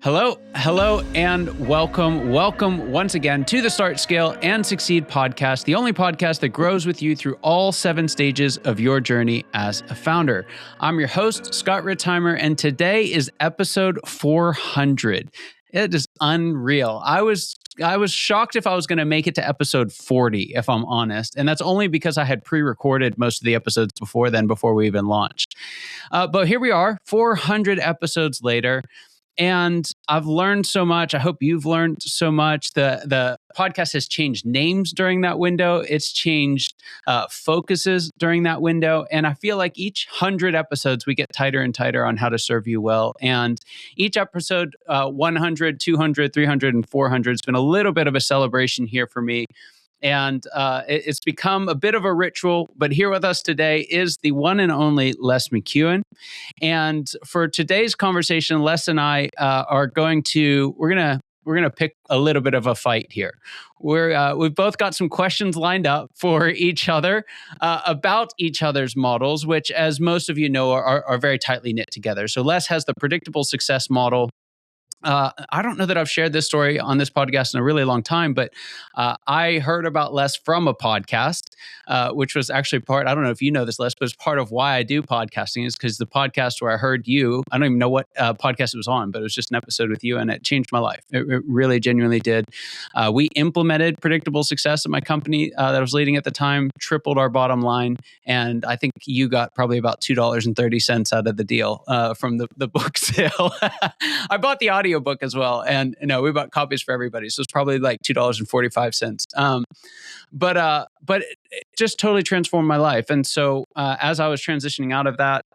Hello, and welcome once again to the Start, Scale, and Succeed podcast, the only podcast that grows with you through all 7 stages of your journey as a founder. I'm your host, Scott Ritzheimer, and today is episode 400. It is unreal. I was shocked if I was going to make it to episode 40, if I'm honest. And that's only because I had pre-recorded most of the episodes before we even launched. But here we are, 400 episodes later. And I've learned so much. I hope you've learned so much. The podcast has changed names during that window. It's changed focuses during that window. And I feel like each 100 episodes, we get tighter and tighter on how to serve you well. And each episode, 100, 200, 300, and 400 has been a little bit of a celebration here for me. And it's become a bit of a ritual, but here with us today is the one and only Les McKeown. And for today's conversation, Les and I we're gonna pick a little bit of a fight here. We've both got some questions lined up for each other about each other's models, which, as most of you know, are very tightly knit together. So Les has the predictable success model. I don't know that I've shared this story on this podcast in a really long time, but I heard about Les from a podcast, which was actually I don't know if you know this, Les, but it's part of why I do podcasting is because the podcast where I heard you, I don't even know what podcast it was on, but it was just an episode with you and it changed my life. It really genuinely did. We implemented predictable success at my company that I was leading at the time, tripled our bottom line. And I think you got probably about $2.30 out of the deal from the book sale. I bought the audio book as well, and we bought copies for everybody, so it's probably like $2.45. But it just totally transformed my life. And so as I was transitioning out of that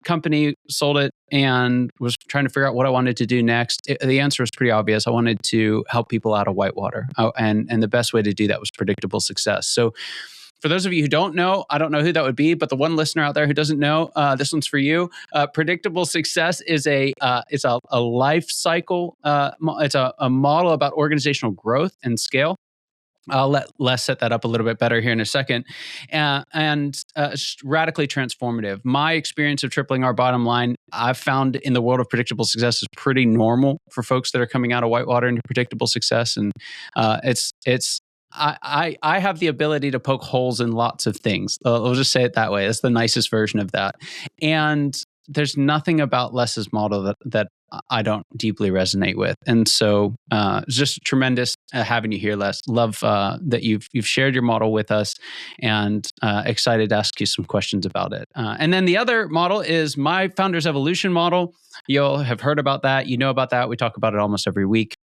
company, sold it, and was trying to figure out what I wanted to do next, the answer was pretty obvious. I wanted to help people out of whitewater, and the best way to do that was predictable success. So for those of you who don't know, I don't know who that would be, but the one listener out there who doesn't know, this one's for you. Predictable success is it's a life cycle. It's a model about organizational growth and scale. I'll let Les set that up a little bit better here in a second. And it's radically transformative. My experience of tripling our bottom line, I've found in the world of predictable success is pretty normal for folks that are coming out of whitewater into predictable success. And I have the ability to poke holes in lots of things. I'll just say it that way. That's the nicest version of that. And there's nothing about Les's model that I don't deeply resonate with. And so it's just tremendous having you here, Les. Love that you've shared your model with us, and excited to ask you some questions about it. And then the other model is my Founder's Evolution model. You'll have heard about that. You know about that. We talk about it almost every week.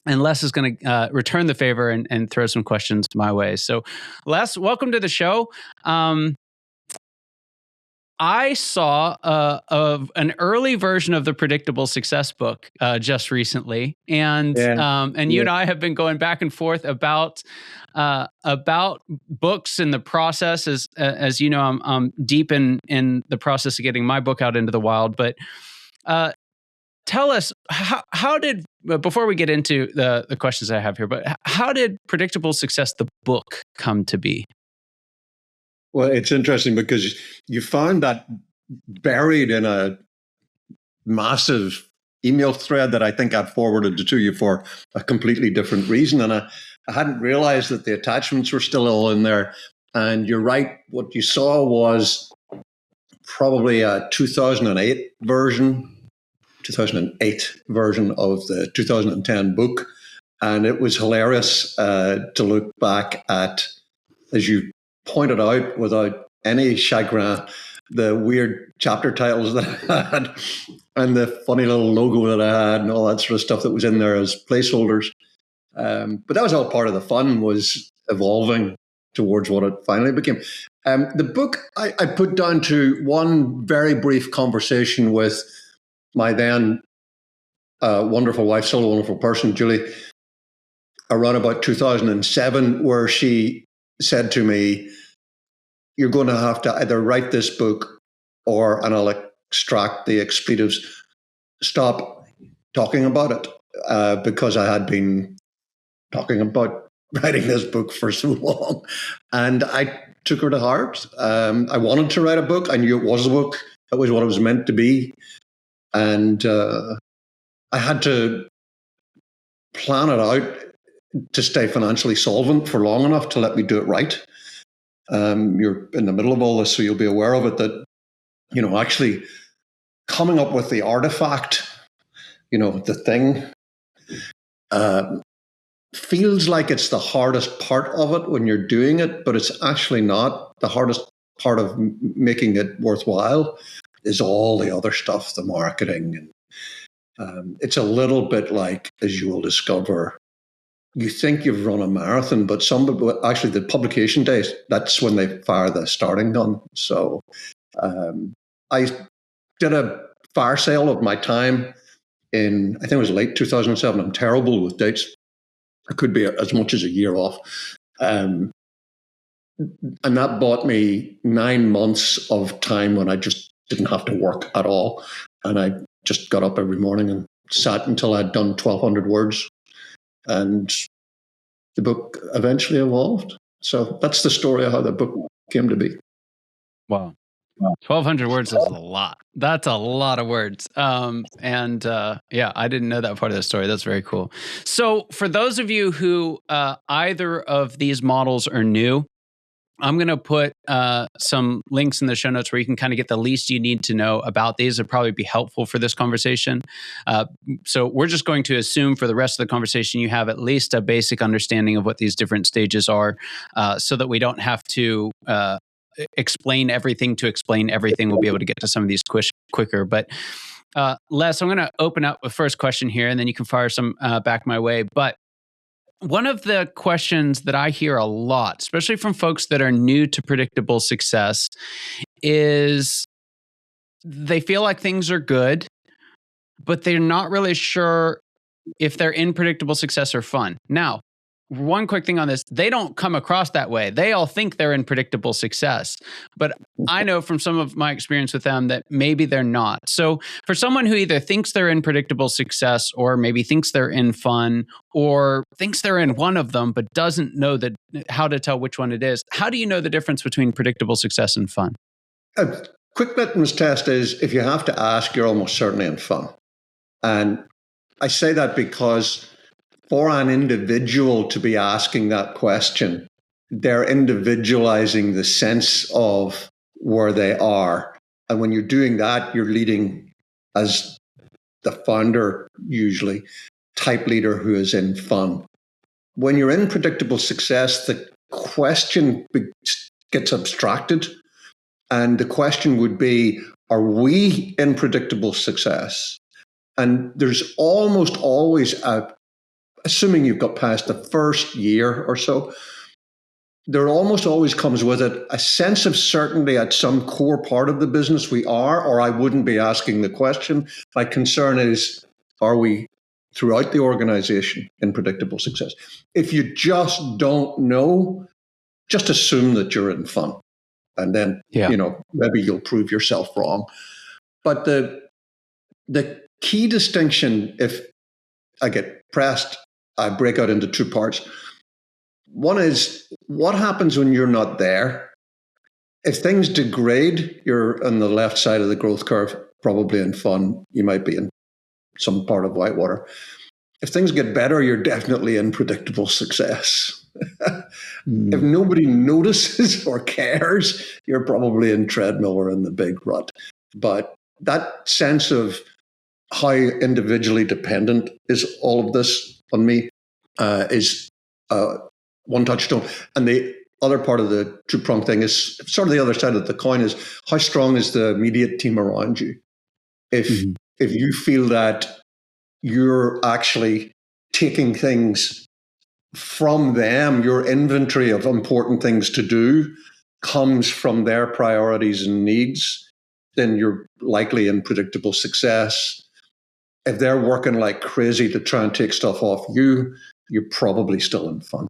And Les is going to return the favor and throw some questions my way. So, Les, welcome to the show. I saw an early version of the Predictable Success book just recently, and you and I have been going back and forth about books and the process. As you know, I'm deep in the process of getting my book out into the wild, but. Tell us, how did, before we get into the questions I have here, but how did Predictable Success, the book, come to be? Well, it's interesting because you found that buried in a massive email thread that I think I'd forwarded to you for a completely different reason. And I hadn't realized that the attachments were still all in there. And you're right, what you saw was probably a 2008 version of the 2010 book. And it was hilarious to look back at, as you pointed out, without any chagrin, the weird chapter titles that I had and the funny little logo that I had and all that sort of stuff that was in there as placeholders. But that was all part of the fun, was evolving towards what it finally became. The book I put down to one very brief conversation with my then wonderful wife, still a wonderful person, Julie, around about 2007, where she said to me, "You're going to have to either write this book and I'll extract the expletives, stop talking about it," because I had been talking about writing this book for so long. And I took her to heart. I wanted to write a book. I knew it was a book. It was what it was meant to be. And I had to plan it out to stay financially solvent for long enough to let me do it right. You're in the middle of all this, so you'll be aware of it, that, actually coming up with the artifact, the thing, feels like it's the hardest part of it when you're doing it, but it's actually not. The hardest part of making it worthwhile is all the other stuff, the marketing. And it's a little bit like, as you will discover, you think you've run a marathon, but actually the publication days, that's when they fire the starting gun. So I did a fire sale of my time in, I think it was late 2007. I'm terrible with dates. It could be as much as a year off. And that bought me 9 months of time when I just didn't have to work at all. And I just got up every morning and sat until I'd done 1,200 words. And the book eventually evolved. So that's the story of how the book came to be. Wow. 1,200 words is a lot. That's a lot of words. Yeah, I didn't know that part of the story. That's very cool. So for those of you who either of these models are new, I'm going to put some links in the show notes where you can kind of get the least you need to know about these. It'd probably be helpful for this conversation. So we're just going to assume for the rest of the conversation you have at least a basic understanding of what these different stages are, so that we don't have to explain everything to explain everything. We'll be able to get to some of these quicker. But Les, I'm going to open up the first question here, and then you can fire some back my way. But one of the questions that I hear a lot, especially from folks that are new to predictable success, is they feel like things are good, but they're not really sure if they're in predictable success or fun. Now, one quick thing on this, they don't come across that way. They all think they're in predictable success. But I know from some of my experience with them that maybe they're not. So for someone who either thinks they're in predictable success, or maybe thinks they're in fun, or thinks they're in one of them, but doesn't know how to tell which one it is, how do you know the difference between predictable success and fun? A quick litmus test is, if you have to ask, you're almost certainly in fun. And I say that because for an individual to be asking that question, they're individualizing the sense of where they are. And when you're doing that, you're leading as the founder, usually, type leader who is in fun. When you're in predictable success, the question gets abstracted. And the question would be, are we in predictable success? And there's almost always assuming you've got past the first year or so, there almost always comes with it a sense of certainty at some core part of the business we are, or I wouldn't be asking the question. My concern is, are we throughout the organization in predictable success? If you just don't know, just assume that you're in fun. And then, maybe you'll prove yourself wrong. But the key distinction, if I get pressed, I break out into two parts. One is, what happens when you're not there? If things degrade, you're on the left side of the growth curve, probably in fun. You might be in some part of whitewater. If things get better, you're definitely in predictable success. If nobody notices or cares, you're probably in treadmill or in the big rut. But that sense of how individually dependent is all of this on me is one touchstone. And the other part of the two-pronged thing is sort of the other side of the coin, is how strong is the immediate team around you? If you feel that you're actually taking things from them, your inventory of important things to do comes from their priorities and needs, then you're likely in predictable success. If they're working like crazy to try and take stuff off you, you're probably still in fun.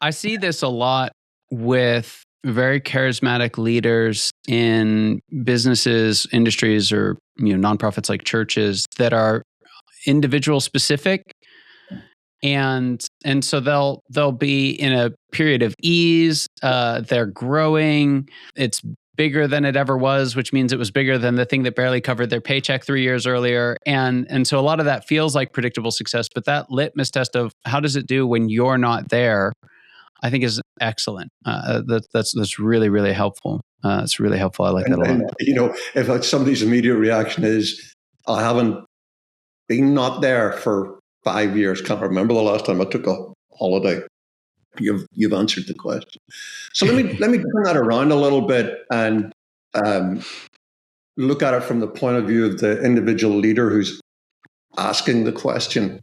I see this a lot with very charismatic leaders in businesses, industries, or nonprofits like churches that are individual specific. And so they'll be in a period of ease. They're growing. It's bigger than it ever was, which means it was bigger than the thing that barely covered their paycheck 3 years earlier. And so a lot of that feels like predictable success, but that litmus test of how does it do when you're not there, I think is excellent. That's really, really helpful. It's really helpful. I like that a lot. And, if somebody's immediate reaction is, I haven't been not there for 5 years, can't remember the last time I took a holiday. You've answered the question. So let me turn that around a little bit and look at it from the point of view of the individual leader who's asking the question.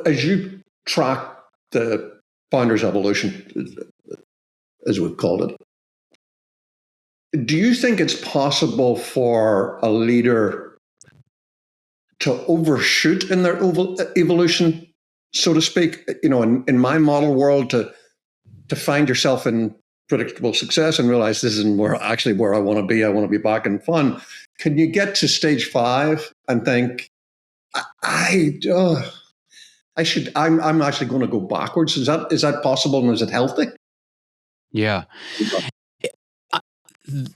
As you track the founder's evolution, as we've called it, do you think it's possible for a leader to overshoot in their evolution, so to speak? In my model world, to find yourself in predictable success and realize this isn't where I want to be. I want to be back in fun. Can you get to stage 5 and think, I'm actually going to go backwards? Is that possible, and is it healthy? Yeah.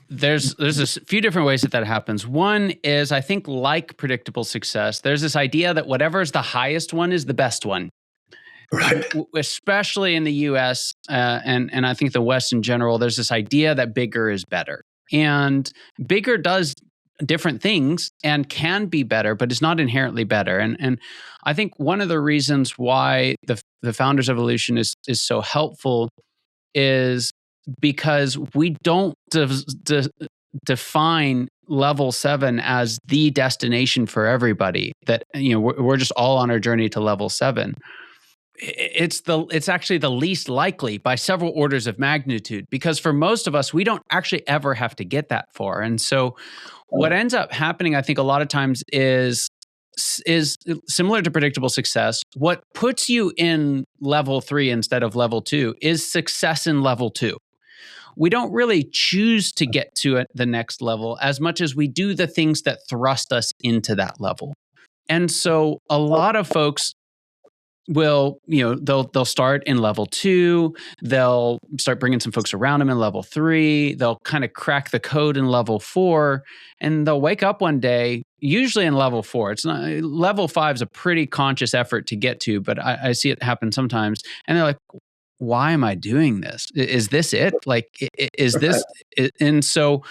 There's a few different ways that happens. One is, I think, like predictable success, there's this idea that whatever is the highest one is the best one. Right. Especially in the US and I think the West in general, there's this idea that bigger is better. And bigger does different things and can be better, but it's not inherently better. And I think one of the reasons why the Founder's Evolution is so helpful is because we don't define level 7 as the destination for everybody. That we're just all on our journey to level 7. It's actually the least likely by several orders of magnitude, because for most of us, we don't actually ever have to get that far. And so what ends up happening, I think, a lot of times is similar to predictable success. What puts you in level 3 instead of level 2 is success in level 2. We don't really choose to get to the next level as much as we do the things that thrust us into that level. And so a lot of folks will, they'll start in level 2, they'll start bringing some folks around them in level 3, they'll kind of crack the code in level 4, and they'll wake up one day, usually in level 4. It's not, level 5 is a pretty conscious effort to get to, but I see it happen sometimes, and they're like, why am I doing this? Is this it? Like, is this? And so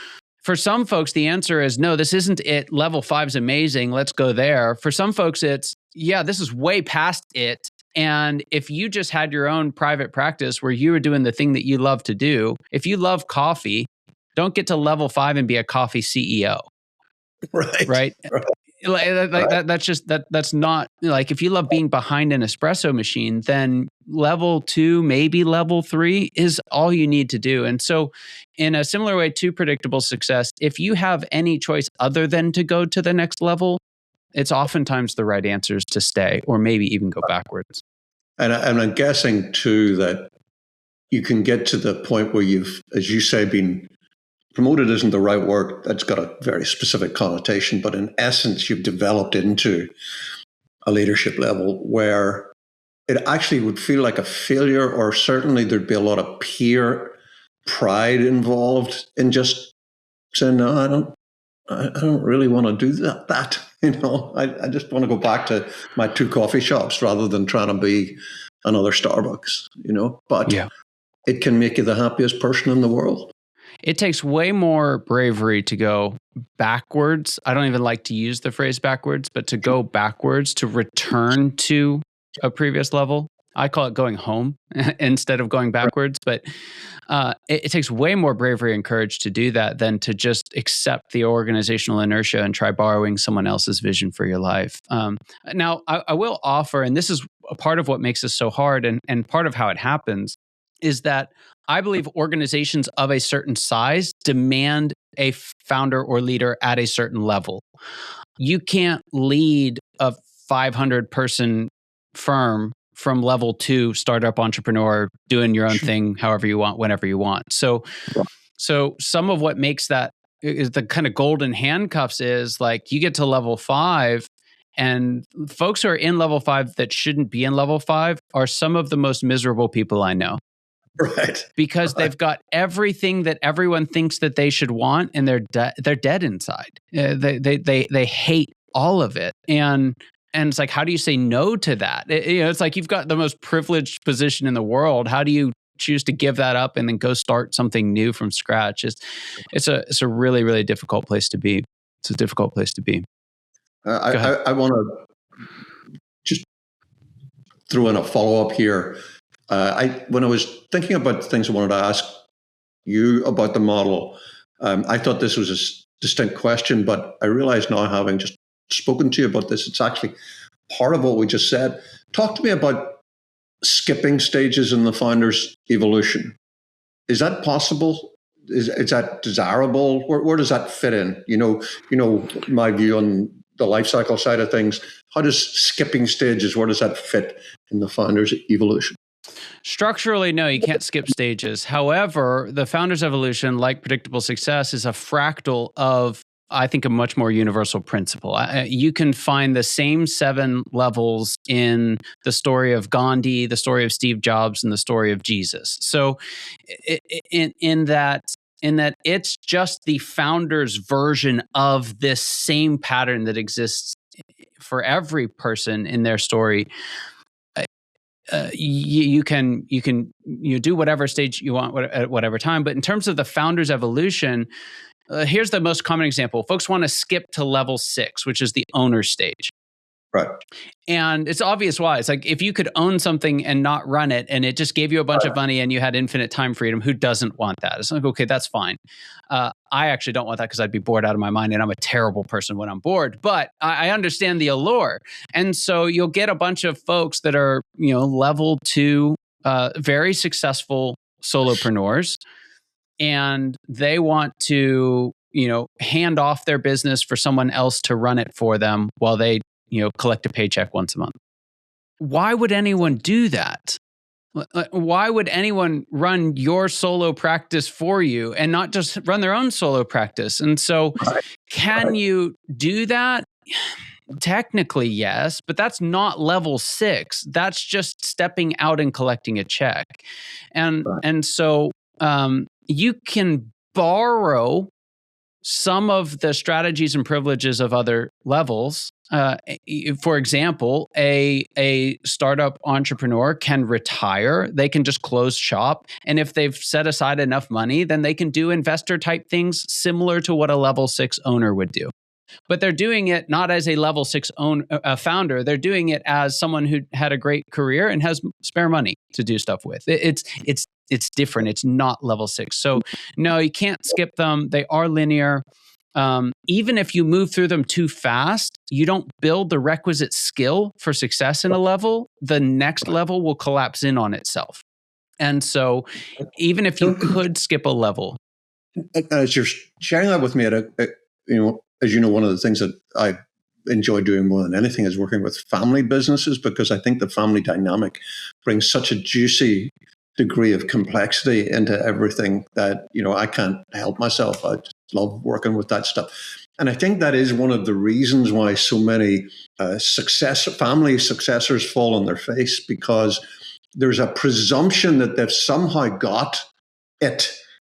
for some folks, the answer is no, this isn't it. Level 5 is amazing. Let's go there. For some folks, it's, yeah, this is way past it. And if you just had your own private practice where you were doing the thing that you love to do, if you love coffee, don't get to level 5 and be a coffee CEO. Right. That's not, like, if you love being behind an espresso machine, then level 2, maybe level 3 is all you need to do. And so in a similar way to predictable success, if you have any choice other than to go to the next level, it's oftentimes the right answer is to stay or maybe even go backwards. And I'm guessing too that you can get to the point where you've, as you say, been promoted isn't the right word. That's got a very specific connotation, but in essence, you've developed into a leadership level where it actually would feel like a failure, or certainly there'd be a lot of peer pride involved in just saying, no, I don't really want to do that. I just want to go back to my 2 coffee shops rather than trying to be another Starbucks, but yeah, it can make you the happiest person in the world. It takes way more bravery to go backwards. I don't even like to use the phrase backwards, but to go backwards, to return to a previous level. I call it going home instead of going backwards. But it takes way more bravery and courage to do that than to just accept the organizational inertia and try borrowing someone else's vision for your life. Now, I will offer, and this is a part of what makes this so hard, and part of how it happens, is that I believe organizations of a certain size demand a founder or leader at a certain level. You can't lead a 500-person firm from level 2 startup entrepreneur doing your own thing however you want, whenever you want. So some of what makes that is the kind of golden handcuffs is like you get to level 5, and folks who are in level 5 that shouldn't be in level 5 are some of the most miserable people I know. Right. because they've got everything that everyone thinks that they should want, and they're dead inside. They hate all of it, and it's like, how do you say no to that? It's like you've got the most privileged position in the world. How do you choose to give that up and then go start something new from scratch? It's a really, really difficult place to be. It's a difficult place to be. I want to just throw in a follow-up here. When I was thinking about things I wanted to ask you about the model, I thought this was a distinct question, but I realize now, having just spoken to you about this, it's actually part of what we just said. Talk to me about skipping stages in the founder's evolution. Is that possible? Is that desirable? Where does that fit in? You know my view on the life cycle side of things. How does skipping stages, where does that fit in the founder's evolution? Structurally, no, you can't skip stages. However, the founder's evolution, like predictable success, is a fractal of, I think, a much more universal principle. You can find the same 7 levels in the story of Gandhi, the story of Steve Jobs, and the story of Jesus. So in that it's just the founder's version of this same pattern that exists for every person in their story. You can do whatever stage you want at whatever time. But in terms of the founder's evolution, here's the most common example. Folks want to skip to level 6, which is the owner stage. Right. And it's obvious why. It's like, if you could own something and not run it, and it just gave you a bunch of money and you had infinite time freedom, who doesn't want that? It's like, okay, that's fine. I actually don't want that because I'd be bored out of my mind, and I'm a terrible person when I'm bored. But I understand the allure. And so you'll get a bunch of folks that are, level 2, very successful solopreneurs, and they want to, hand off their business for someone else to run it for them while they collect a paycheck once a month. Why would anyone do that? Why would anyone run your solo practice for you and not just run their own solo practice? And so can you do that? Technically, yes, but that's not level 6. That's just stepping out and collecting a check. And so you can borrow some of the strategies and privileges of other levels. For example, a startup entrepreneur can retire. They can just close shop. And if they've set aside enough money, then they can do investor type things similar to what a level 6 owner would do. But they're doing it not as a level 6 founder. They're doing it as someone who had a great career and has spare money to do stuff with. It's different. It's not level 6. So no, you can't skip them. They are linear. Even if you move through them too fast, you don't build the requisite skill for success in a level. The next level will collapse in on itself. And so even if you could skip a level. As you're sharing that with me, as you know, one of the things that I enjoy doing more than anything is working with family businesses, because I think the family dynamic brings such a juicy degree of complexity into everything that, I can't help myself. I just love working with that stuff. And I think that is one of the reasons why so many family successors fall on their face, because there's a presumption that they've somehow got it,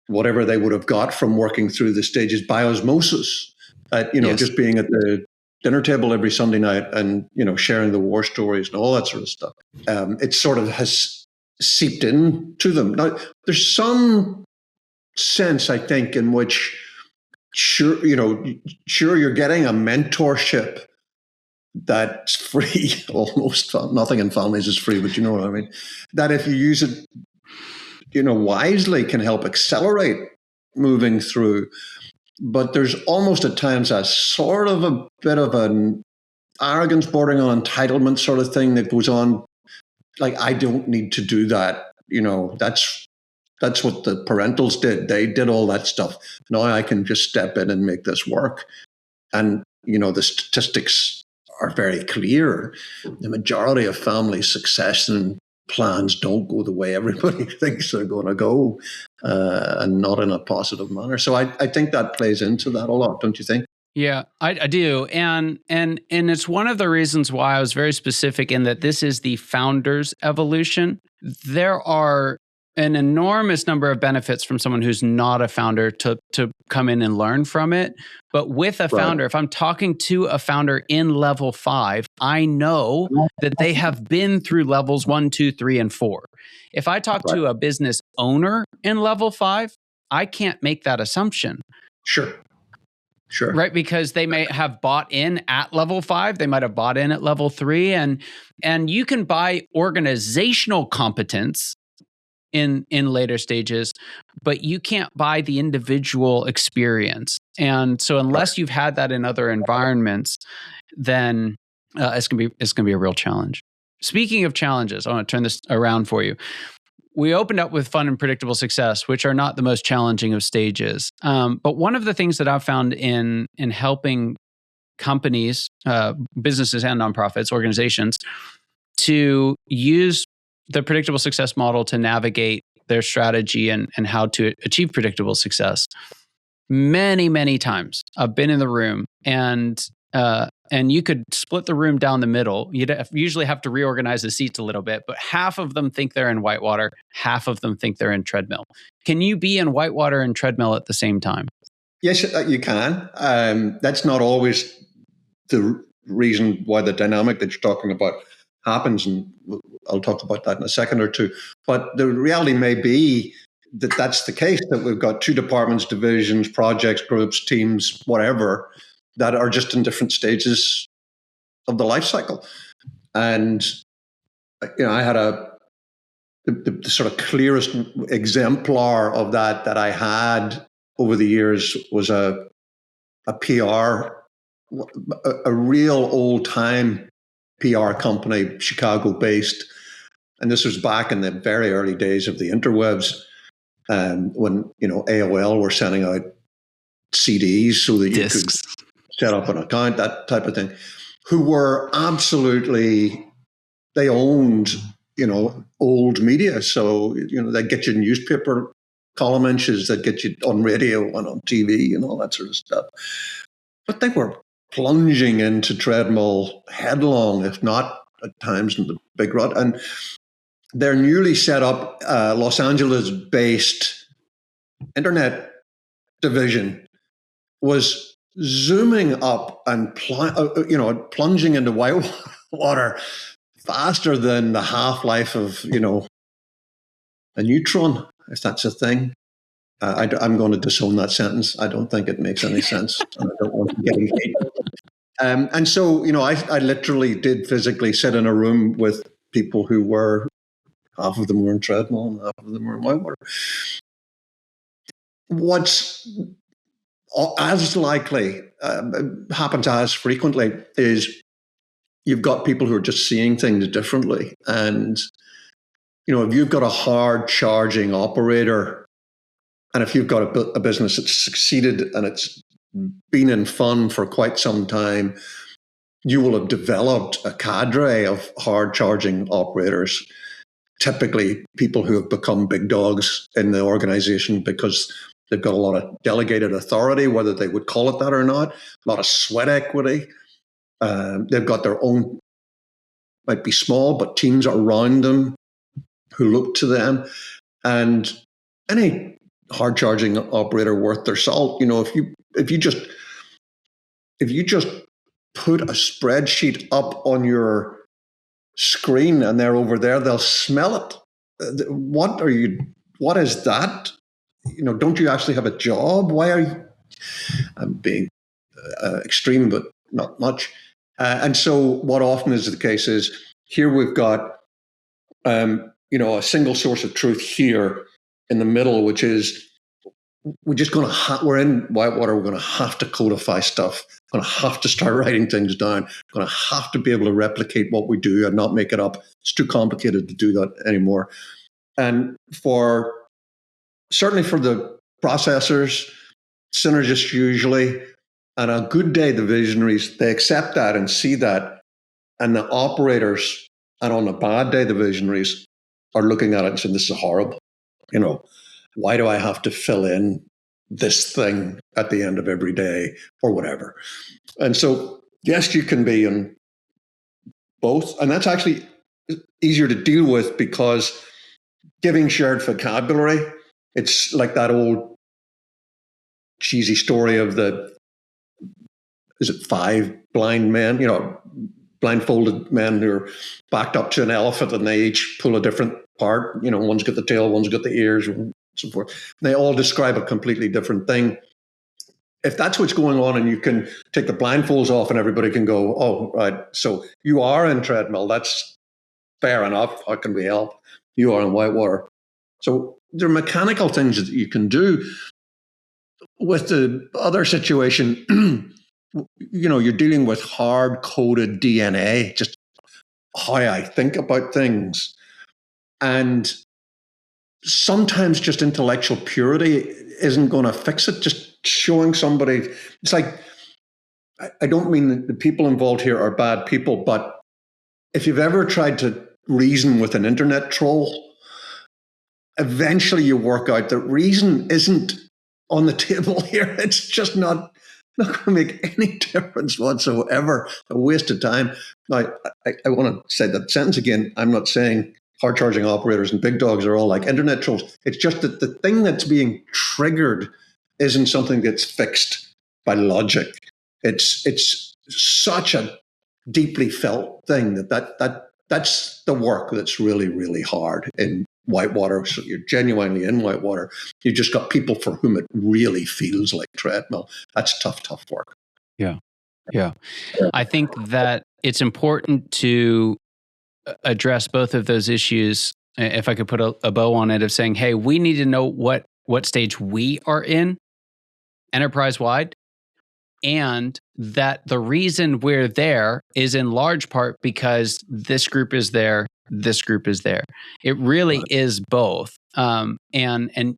whatever they would have got from working through the stages by osmosis. Yes. Just being at the dinner table every Sunday night and, sharing the war stories and all that sort of stuff. It sort of has seeped into them. Now, there's some sense, I think, in which sure you're getting a mentorship that's free. Almost nothing in families is free, but you know what I mean. That if you use it, wisely, can help accelerate moving through. But there's almost at times a sort of a bit of an arrogance bordering on entitlement sort of thing that goes on. Like, I don't need to do that. That's what the parentals did. They did all that stuff. Now I can just step in and make this work. And, the statistics are very clear. The majority of family succession plans don't go the way everybody thinks they're going to go, and not in a positive manner. So I think that plays into that a lot, don't you think? Yeah, I do. And it's one of the reasons why I was very specific in that this is the founder's evolution. There are an enormous number of benefits from someone who's not a founder to come in and learn from it. But with a founder, if I'm talking to a founder in level 5, I know that they have been through levels 1, 2, 3, and 4. If I talk to a business owner in level 5, I can't make that assumption. Sure. Right, because they may have bought in at level 5, they might have bought in at level 3, and you can buy organizational competence in later stages, but you can't buy the individual experience. And so unless you've had that in other environments, then it's gonna be a real challenge. Speaking of challenges, I want to turn this around for you. We opened up with fun and predictable success, which are not the most challenging of stages. But one of the things that I've found in helping companies, businesses and nonprofits, organizations, to use the predictable success model to navigate their strategy and how to achieve predictable success. Many, many times I've been in the room and you could split the room down the middle. You'd usually have to reorganize the seats a little bit, but half of them think they're in whitewater, half of them think they're in treadmill. Can you be in whitewater and treadmill at the same time? Yes, you can. That's not always the reason why the dynamic that you're talking about happens, and I'll talk about that in a second or two. But the reality may be that that's the case, that we've got 2 departments, divisions, projects, groups, teams, whatever, that are just in different stages of the life cycle. And I had the sort of clearest exemplar of that I had over the years was a PR, a real old time PR company, Chicago-based, and this was back in the very early days of the interwebs, when AOL were sending out CDs so that you could set up an account, that type of thing. Who were absolutely, they owned old media, so they get you newspaper column inches, that get you on radio and on TV and all that sort of stuff. But they were plunging into treadmill headlong, if not at times in the big rut. And their newly set up Los Angeles-based internet division was zooming up and plunging into whitewater faster than the half-life of a neutron, if that's a thing. I'm going to disown that sentence. I don't think it makes any sense. And I don't want to get any hate. And so, I literally did physically sit in a room with people who were, half of them were in treadmill and half of them were in whitewater. What's as likely, happens as frequently, is you've got people who are just seeing things differently. And, if you've got a hard charging operator, and if you've got a business that's succeeded and it's been in fun for quite some time, you will have developed a cadre of hard charging operators, typically people who have become big dogs in the organization because they've got a lot of delegated authority, whether they would call it that or not, a lot of sweat equity. They've got their own, might be small, but teams around them who look to them. And any hard charging operator worth their salt, if you just put a spreadsheet up on your screen and they're over there, they'll smell it. What is that? Don't you actually have a job? Why are you? I'm being extreme, but not much. And so what often is the case is here we've got, a single source of truth here in the middle, which is we're just going to, we're in whitewater, we're going to have to codify stuff, going to have to start writing things down, going to have to be able to replicate what we do and not make it up. It's too complicated to do that anymore. And certainly for the processors, Synergist usually, and a good day, the visionaries, they accept that and see that. And the operators, and on a bad day, the visionaries are looking at it and saying, this is horrible. Why do I have to fill in this thing at the end of every day or whatever? And so, yes, you can be in both. And that's actually easier to deal with because giving shared vocabulary. It's like that old cheesy story of is it 5 blind men, blindfolded men who are backed up to an elephant and they each pull a different part. One's got the tail, one's got the ears, and so forth. They all describe a completely different thing. If that's what's going on and you can take the blindfolds off and everybody can go, oh, right, so you are in treadmill, that's fair enough. How can we help? You are in whitewater. So there are mechanical things that you can do. With the other situation, you're dealing with hard-coded DNA, just how I think about things. And sometimes just intellectual purity isn't going to fix it. Just showing somebody, it's like, I don't mean that the people involved here are bad people, but if you've ever tried to reason with an internet troll, eventually you work out that reason isn't on the table here. It's just not going to make any difference whatsoever. A waste of time. Now, I want to say that sentence again. I'm not saying hard-charging operators and big dogs are all like internet trolls. It's just that the thing that's being triggered isn't something that's fixed by logic. It's such a deeply felt thing that's the work that's really, really hard in whitewater. So you're genuinely in whitewater. You've just got people for whom it really feels like treadmill. That's tough work. Yeah. I think that it's important to address both of those issues. If I could put a bow on it, of saying, hey, we need to know what stage we are in enterprise-wide, and that the reason we're there is in large part because this group is there, this group is there. It really is both. And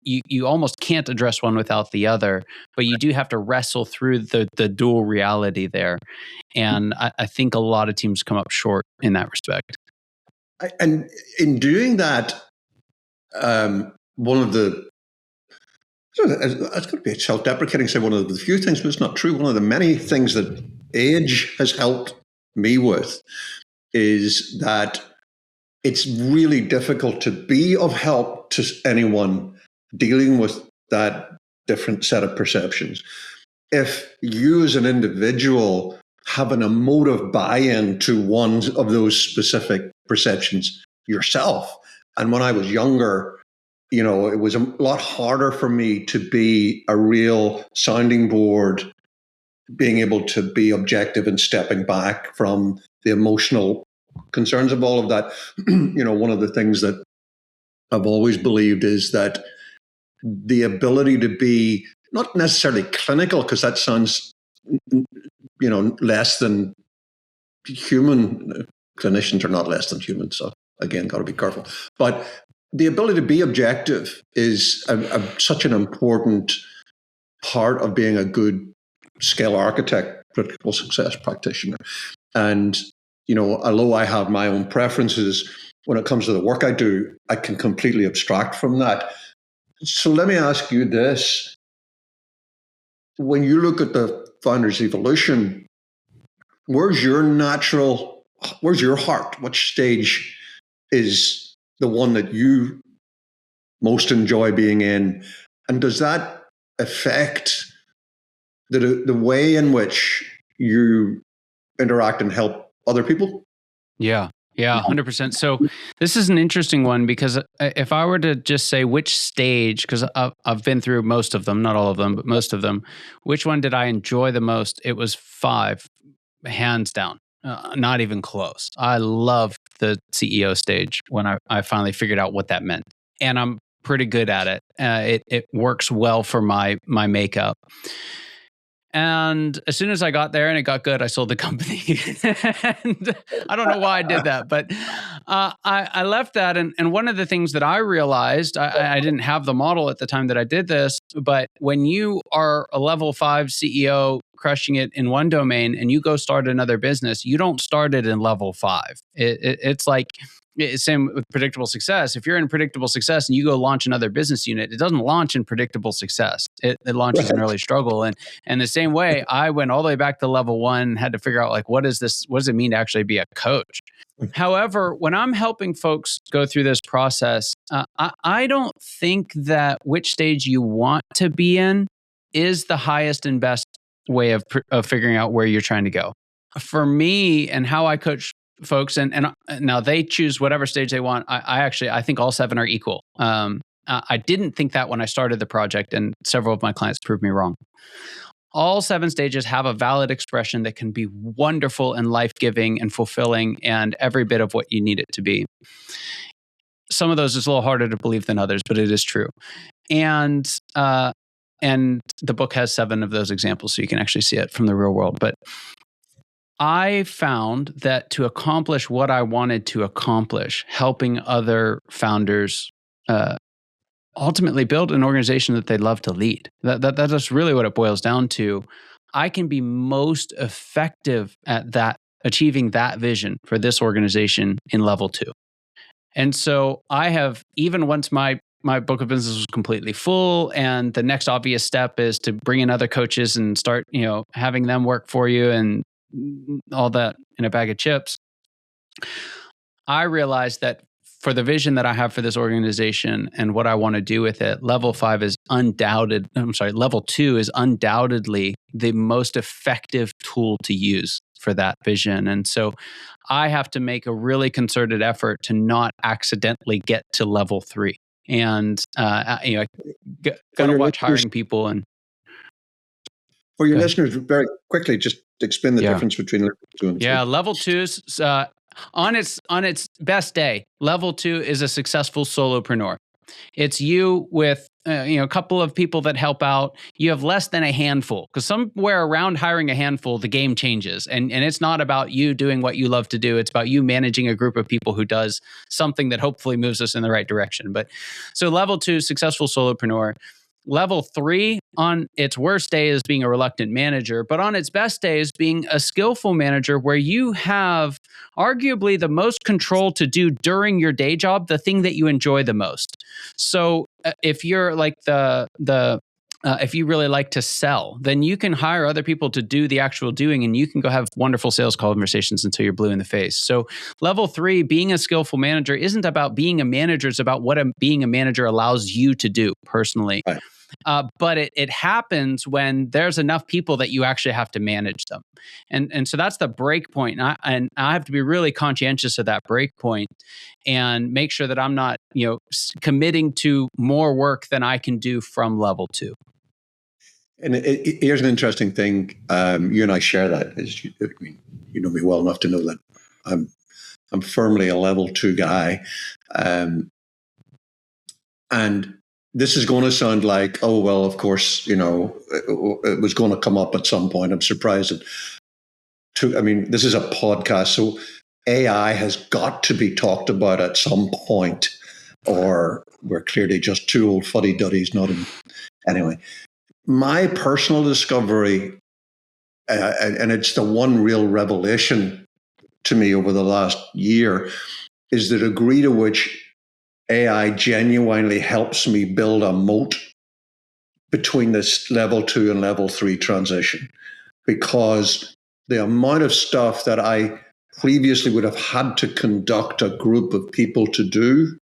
you almost can't address one without the other, but you do have to wrestle through the dual reality there. And I think a lot of teams come up short in that respect. And in doing that, one of the, it's going to be self-deprecating to say one of the few things, but it's not true. One of the many things that age has helped me with is that it's really difficult to be of help to anyone dealing with that different set of perceptions. If you as an individual have an emotive buy-in to one of those specific perceptions yourself, and when I was younger, it was a lot harder for me to be a real sounding board, being able to be objective and stepping back from the emotional concerns of all of that. One of the things that I've always believed is that the ability to be not necessarily clinical, because that sounds, less than human. Clinicians are not less than human. So again, got to be careful. But the ability to be objective is such an important part of being a good scale architect, critical success practitioner. And, although I have my own preferences when it comes to the work I do, I can completely abstract from that. So let me ask you this. When you look at the founder's evolution, where's your heart? Which stage is the one that you most enjoy being in? And does that affect the way in which you interact and help other people? Yeah, 100%. So this is an interesting one, because if I were to just say which stage, because I've been through most of them, not all of them, but most of them, which one did I enjoy the most? It was 5, hands down. Not even close. I loved the CEO stage when I finally figured out what that meant. And I'm pretty good at it. It works well for my makeup. And as soon as I got there and it got good, I sold the company. And I don't know why I did that, but I left that. And one of the things that I realized, I didn't have the model at the time that I did this, but when you are a level 5 CEO crushing it in one domain and you go start another business, you don't start it in level 5. It's like, same with predictable success. If you're in predictable success and you go launch another business unit, it doesn't launch in predictable success. It launches in early struggle. And the same way, I went all the way back to level 1, had to figure out like, what does it mean to actually be a coach? However, when I'm helping folks go through this process, I don't think that which stage you want to be in is the highest and best way of figuring out where you're trying to go. For me and how I coach folks, and now they choose whatever stage they want. I think all 7 are equal. I didn't think that when I started the project, and several of my clients proved me wrong. All 7 stages have a valid expression that can be wonderful and life-giving and fulfilling and every bit of what you need it to be. Some of those is a little harder to believe than others, but it is true. And the book has 7 of those examples, so you can actually see it from the real world. But I found that to accomplish what I wanted to accomplish, helping other founders ultimately build an organization that they love to lead. That's really what it boils down to. I can be most effective at that, achieving that vision for this organization in level 2. And so I have, even once my book of business was completely full, and the next obvious step is to bring in other coaches and start, having them work for you and all that in a bag of chips. I realized that for the vision that I have for this organization and what I want to do with it, level 2 is undoubtedly the most effective tool to use for that vision. And so I have to make a really concerted effort to not accidentally get to level 3. And, got to watch hiring people. And for your listeners, very quickly, just explain the difference between level 2 and 3. Yeah, level 2 is, on its best day, level 2 is a successful solopreneur. It's you with a couple of people that help out. You have less than a handful, because somewhere around hiring a handful, the game changes. And it's not about you doing what you love to do. It's about you managing a group of people who does something that hopefully moves us in the right direction. But so level 2, successful solopreneur. Level 3, on its worst day, is being a reluctant manager, but on its best day is being a skillful manager, where you have arguably the most control to do during your day job the thing that you enjoy the most. So if you're like if you really like to sell, then you can hire other people to do the actual doing, and you can go have wonderful sales conversations until you're blue in the face. So level 3, being a skillful manager, isn't about being a manager. It's about what being a manager allows you to do personally. Right. But it happens when there's enough people that you actually have to manage them. And so that's the break point. And I have to be really conscientious of that break point and make sure that I'm not, committing to more work than I can do from level 2. And here's an interesting thing. You and I share that. You know me well enough to know that I'm firmly a level 2 guy. And this is going to sound like, oh, well, of course, it was going to come up at some point. I'm surprised this is a podcast, so AI has got to be talked about at some point, or we're clearly just 2 old fuddy-duddies, anyway. My personal discovery, and it's the one real revelation to me over the last year, is the degree to which AI genuinely helps me build a moat between this level 2 and level 3 transition. Because the amount of stuff that I previously would have had to conduct a group of people to do,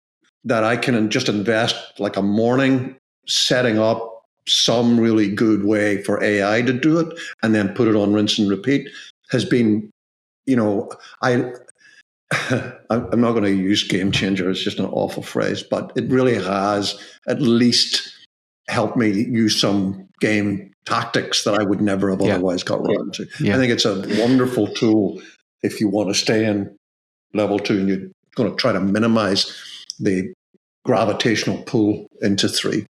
that I can just invest like a morning setting up some really good way for AI to do it and then put it on rinse and repeat, has been, I'm not going to use game changer. It's just an awful phrase, but it really has at least helped me use some game tactics that I would never have otherwise got around to. Yeah. I think it's a wonderful tool if you want to stay in level 2 and you're going to try to minimize the gravitational pull into 3.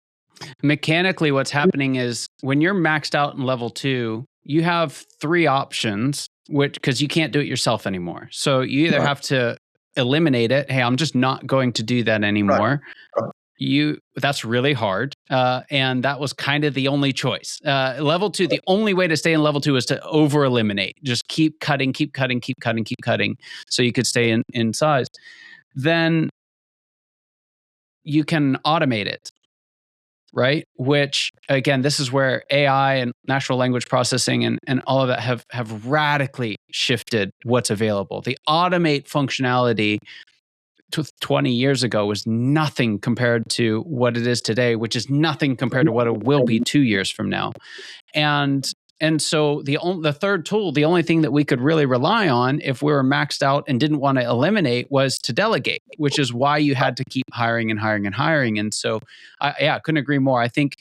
Mechanically, what's happening is when you're maxed out in level 2, you have 3 options, because you can't do it yourself anymore. So you either have to eliminate it. Hey, I'm just not going to do that anymore. Right. That's really hard. And that was kind of the only choice. Level 2, the only way to stay in level 2 is to over eliminate. Just keep cutting, so you could stay in size. Then you can automate it, right? Which, again, this is where AI and natural language processing and all of that have radically shifted what's available. The automate functionality 20 years ago was nothing compared to what it is today, which is nothing compared to what it will be 2 years from now. And so the third tool, the only thing that we could really rely on if we were maxed out and didn't want to eliminate, was to delegate, which is why you had to keep hiring and hiring and hiring. And so, I couldn't agree more. I think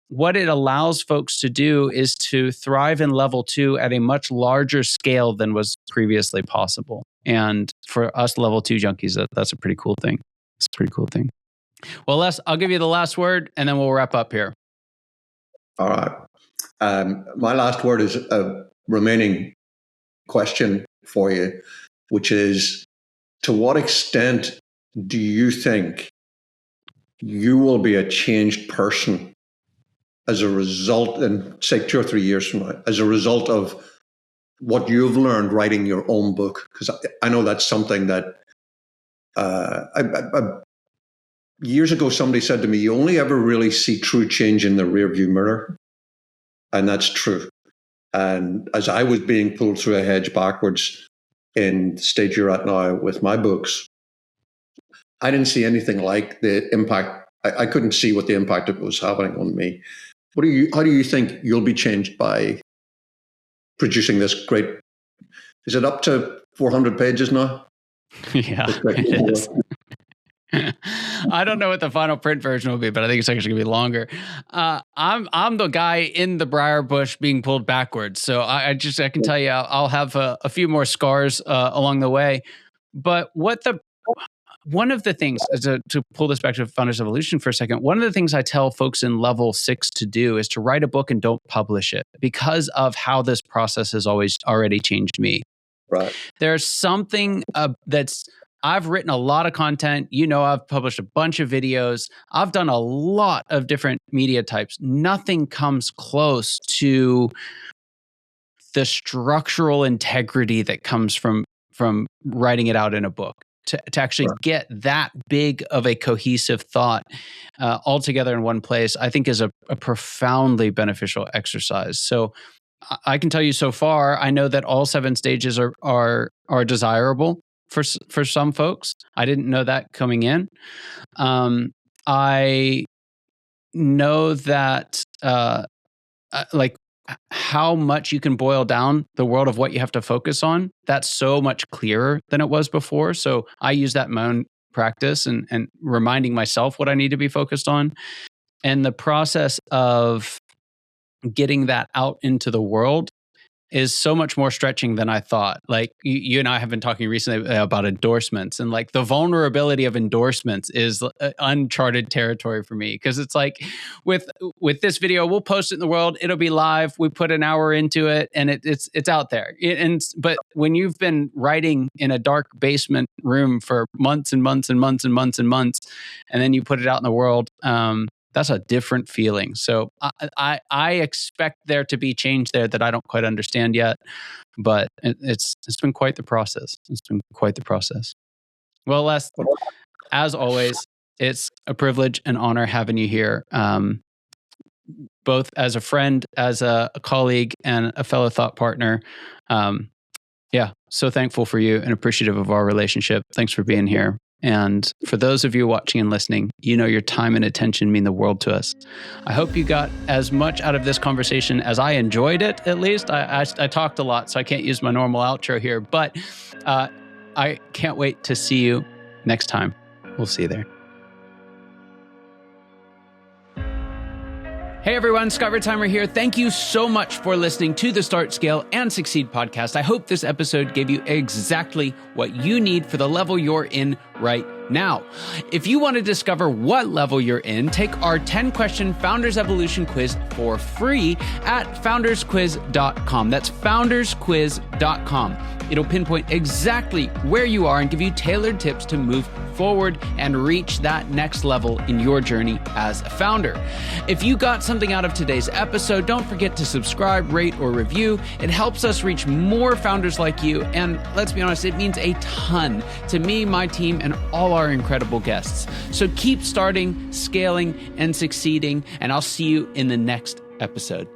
what it allows folks to do is to thrive in level 2 at a much larger scale than was previously possible. And for us level 2 junkies, that's a pretty cool thing. It's a pretty cool thing. Well, Les, I'll give you the last word and then we'll wrap up here. All right. My last word is a remaining question for you, which is, to what extent do you think you will be a changed person as a result, in say 2 or 3 years from now, as a result of what you've learned writing your own book? Because I know that's something that years ago somebody said to me, you only ever really see true change in the rearview mirror. And that's true. And as I was being pulled through a hedge backwards in the stage you're at now with my books, I didn't see anything like the impact. I couldn't see what the impact it was having on me. How do you think you'll be changed by producing this great? Is it up to 400 pages now? Yeah, it is. I don't know what the final print version will be, but I think it's actually gonna be longer. I'm the guy in the briar bush being pulled backwards, so I can tell you I'll have a few more scars along the way. But one of the things, to pull this back to Founders Evolution for a second, one of the things I tell folks in level 6 to do is to write a book and don't publish it, because of how this process has already changed me. Right. There's something I've written a lot of content. I've published a bunch of videos. I've done a lot of different media types. Nothing comes close to the structural integrity that comes from writing it out in a book. To actually get that big of a cohesive thought all together in one place, I think is a profoundly beneficial exercise. So I can tell you, so far, I know that all 7 stages are desirable for some folks. I didn't know that coming in. I know that like how much you can boil down the world of what you have to focus on. That's so much clearer than it was before. So I use that in my own practice and reminding myself what I need to be focused on. And the process of getting that out into the world is so much more stretching than I thought. Like you and I have been talking recently about endorsements, and like the vulnerability of endorsements is uncharted territory for me, because it's like with this video, we'll post it in the world, it'll be live, we put an hour into it, and it's out there. But when you've been writing in a dark basement room for months and months and months and months and months, and then you put it out in the world, that's a different feeling. So I expect there to be change there that I don't quite understand yet, but it's been quite the process. It's been quite the process. Well, Les, as always, it's a privilege and honor having you here, both as a friend, as a colleague, and a fellow thought partner. Yeah, so thankful for you and appreciative of our relationship. Thanks for being here. And for those of you watching and listening, your time and attention mean the world to us. I hope you got as much out of this conversation as I enjoyed it, at least. I talked a lot, so I can't use my normal outro here, but I can't wait to see you next time. We'll see you there. Hey everyone, Scott Ritzheimer here. Thank you so much for listening to the Start, Scale, and Succeed podcast. I hope this episode gave you exactly what you need for the level you're in right now. If you want to discover what level you're in, take our 10-question Founders Evolution quiz for free at foundersquiz.com. That's foundersquiz.com. It'll pinpoint exactly where you are and give you tailored tips to move forward and reach that next level in your journey as a founder. If you got something out of today's episode, don't forget to subscribe, rate, or review. It helps us reach more founders like you, and let's be honest, it means a ton to me, my team, and all our incredible guests. So keep starting, scaling, and succeeding, and I'll see you in the next episode.